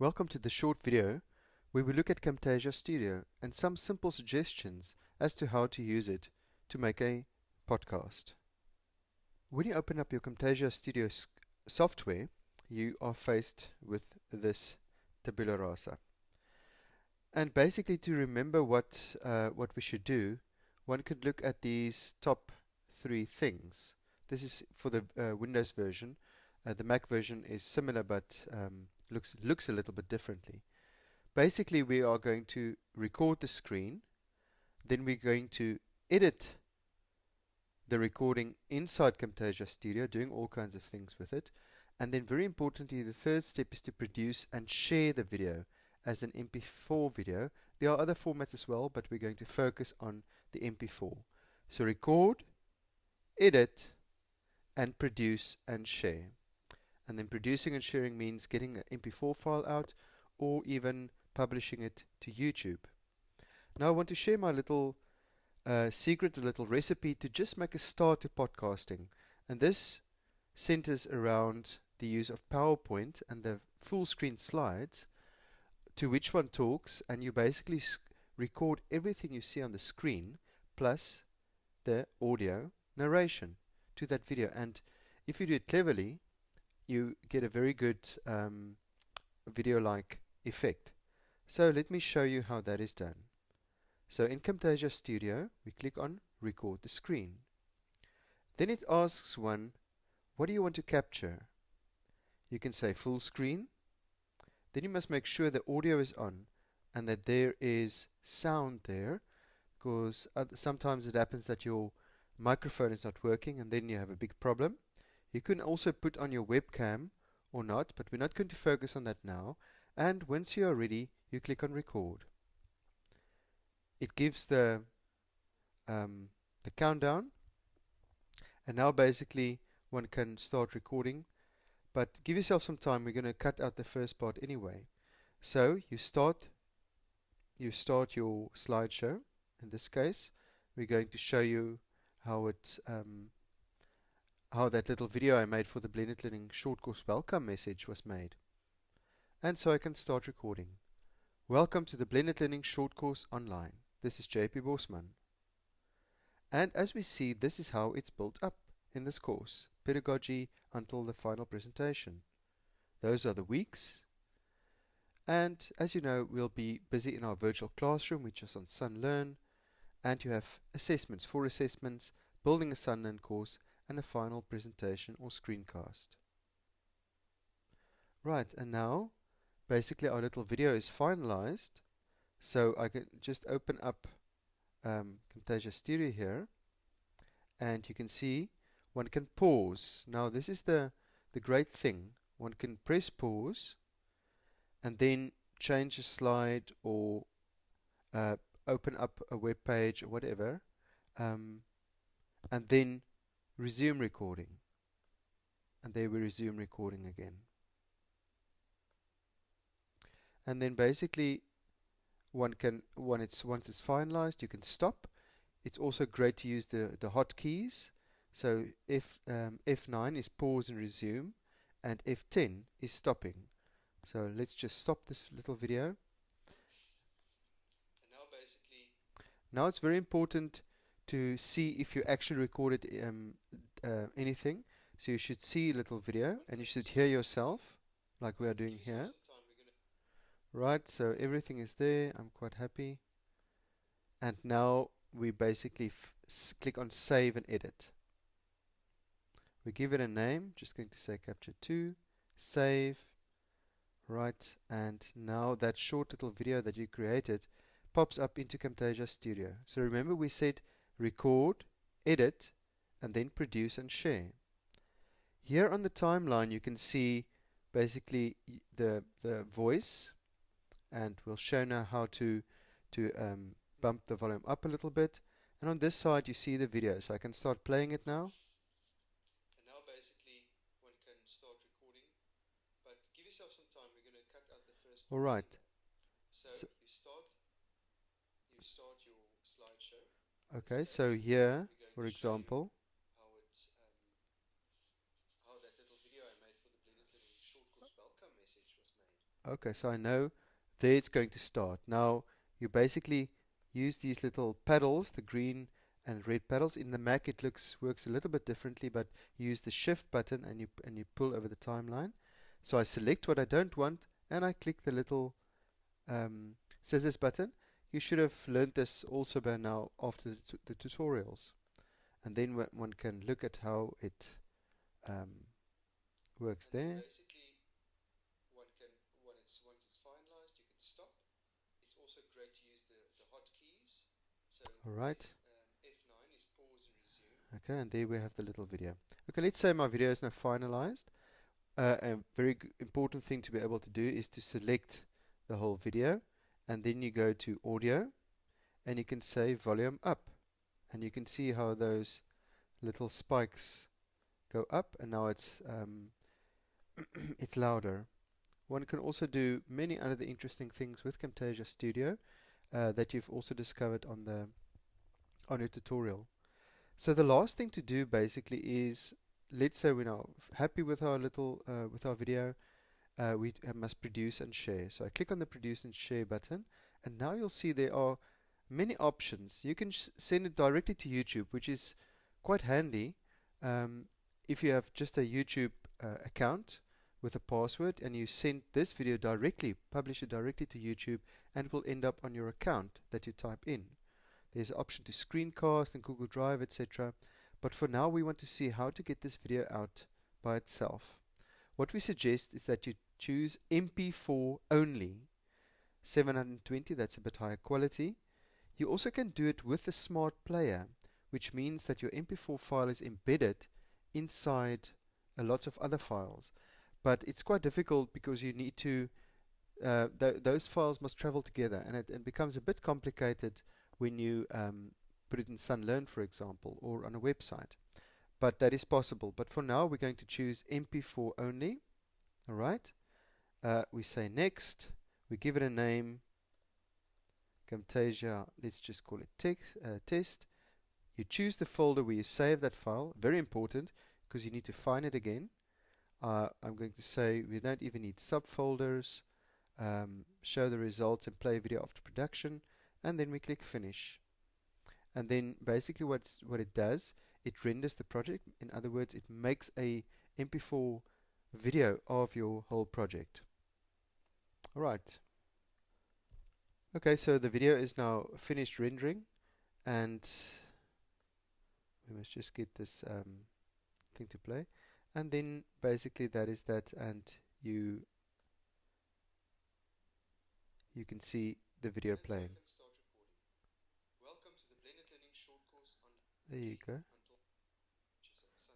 Welcome to the short video where we look at Camtasia Studio and some simple suggestions as to how to use it to make a podcast. When you open up your Camtasia Studio software, you are faced with this tabula rasa. And basically, to remember what we should do, one could look at these top three things. This is for the Windows version. The Mac version is similar, but looks a little bit differently. Basically, we are going to record the screen, then we're going to edit the recording inside Camtasia Studio, doing all kinds of things with it. And then very importantly, the third step is to produce and share the video as an MP4 video. There are other formats as well, but we're going to focus on the MP4. So record, edit, and produce and share. And then producing and sharing means getting an MP4 file out or even publishing it to YouTube. Now I want to share my little secret, a little recipe to just make a start to podcasting. And this centers around the use of PowerPoint and the full screen slides to which one talks, and you basically record everything you see on the screen plus the audio narration to that video. And if you do it cleverly, you get a very good video-like effect. So let me show you how that is done. So in Camtasia Studio, we click on Record the Screen. Then it asks one, what do you want to capture? You can say full screen. Then you must make sure the audio is on and that there is sound there, because sometimes it happens that your microphone is not working and then you have a big problem. You can also put on your webcam or not, but we're not going to focus on that now. And once you are ready, you click on record. It gives the countdown, and now basically one can start recording. But give yourself some time. We're going to cut out the first part anyway. So you start your slideshow. In this case, we're going to show you how that little video I made for the Blended Learning short course welcome message was made. And so I can start recording. Welcome to the Blended Learning short course online. This is JP Bosman. And as we see, this is how it's built up in this course. Pedagogy until the final presentation. Those are the weeks. And as you know, we'll be busy in our virtual classroom, which is on SunLearn. And you have assessments, 4 assessments, building a SunLearn course, and a final presentation or screencast. Right, and now basically our little video is finalized, so I can just open up Camtasia Studio here, and you can see one can pause. Now this is the great thing. One can press pause and then change a slide or open up a web page or whatever, and then resume recording, and there we resume recording again. And then basically once it's finalized, you can stop. It's also great to use the hotkeys. So F9 is pause and resume, and F10 is stopping. So let's just stop this little video. And now it's very important to see if you actually recorded anything. So you should see a little video and you should hear yourself like we are doing here. Right, so everything is there. I'm quite happy. And now we basically click on save and edit. We give it a name, just going to say capture 2, save, right, and now that short little video that you created pops up into Camtasia Studio. So remember we said record, edit, and then produce and share. Here on the timeline you can see basically the voice, and we'll show now how to bump the volume up a little bit. And on this side you see the video, so I can start playing it now. And now basically one can start recording, but give yourself some time. We're going to cut out the first part. Alright. So you start your slideshow. Okay, so here, for example, how that little video I made for the Blended Learning short course welcome message was made. Okay, so I know there it's going to start. Now you basically use these little paddles, the green and red paddles. In the Mac it works a little bit differently, but you use the shift button and you pull over the timeline. So I select what I don't want and I click the little scissors button. You should have learned this also by now after the tutorials. And then one can look at how it works there. Basically, once it's finalized, you can stop. It's also great to use the hotkeys. So all right. F9 is pause and resume. Okay, and there we have the little video. Okay, let's say my video is now finalized. A very important thing to be able to do is to select the whole video, and then you go to audio, and you can say volume up, and you can see how those little spikes go up, and now it's it's louder. One can also do many other interesting things with Camtasia Studio that you've also discovered on your tutorial. So the last thing to do basically is, let's say we're now happy with our video, we must produce and share. So I click on the produce and share button, and now you'll see there are many options. You can send it directly to YouTube, which is quite handy if you have just a YouTube account with a password, and you send this video directly, publish it directly to YouTube, and it will end up on your account that you type in. There's an option to screencast and Google Drive, etc. But for now we want to see how to get this video out by itself. What we suggest is that you choose MP4 only, 720, that's a bit higher quality. You also can do it with the smart player, which means that your MP4 file is embedded inside lots of other files. But it's quite difficult because you need to, those files must travel together, and it becomes a bit complicated when you put it in SunLearn, for example, or on a website. But that is possible. But for now, we're going to choose MP4 only. All right. We say next. We give it a name. Camtasia, let's just call it test. You choose the folder where you save that file. Very important, because you need to find it again. I'm going to say we don't even need subfolders. Show the results and play video after production, and then we click finish. And then basically what it does, it renders the project. In other words, it makes a MP4 video of your whole project. Alright. Okay, so the video is now finished rendering, and we must just get this thing to play. And then basically that is that, and you can see the video playing. There you go.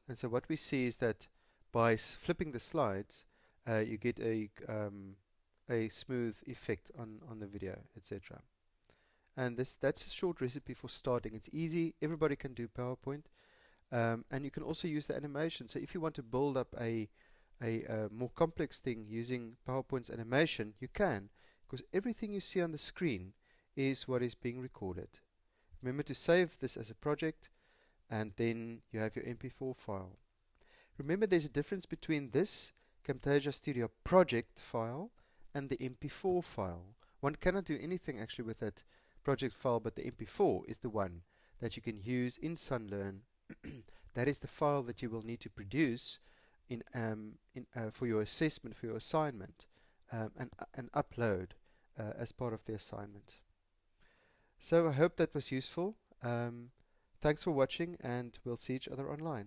And so what we see is that by flipping the slides, you get a smooth effect on the video, etc. And that's a short recipe for starting. It's easy. Everybody can do PowerPoint. And you can also use the animation. So if you want to build up a more complex thing using PowerPoint's animation, you can, because everything you see on the screen is what is being recorded. Remember to save this as a project, and then you have your MP4 file. Remember, there's a difference between this Camtasia Studio project file and the MP4 file. One cannot do anything actually with that project file, but the MP4 is the one that you can use in SunLearn. That is the file that you will need to produce for your assessment, for your assignment, and upload as part of the assignment. So I hope that was useful. Thanks for watching, and we'll see each other online.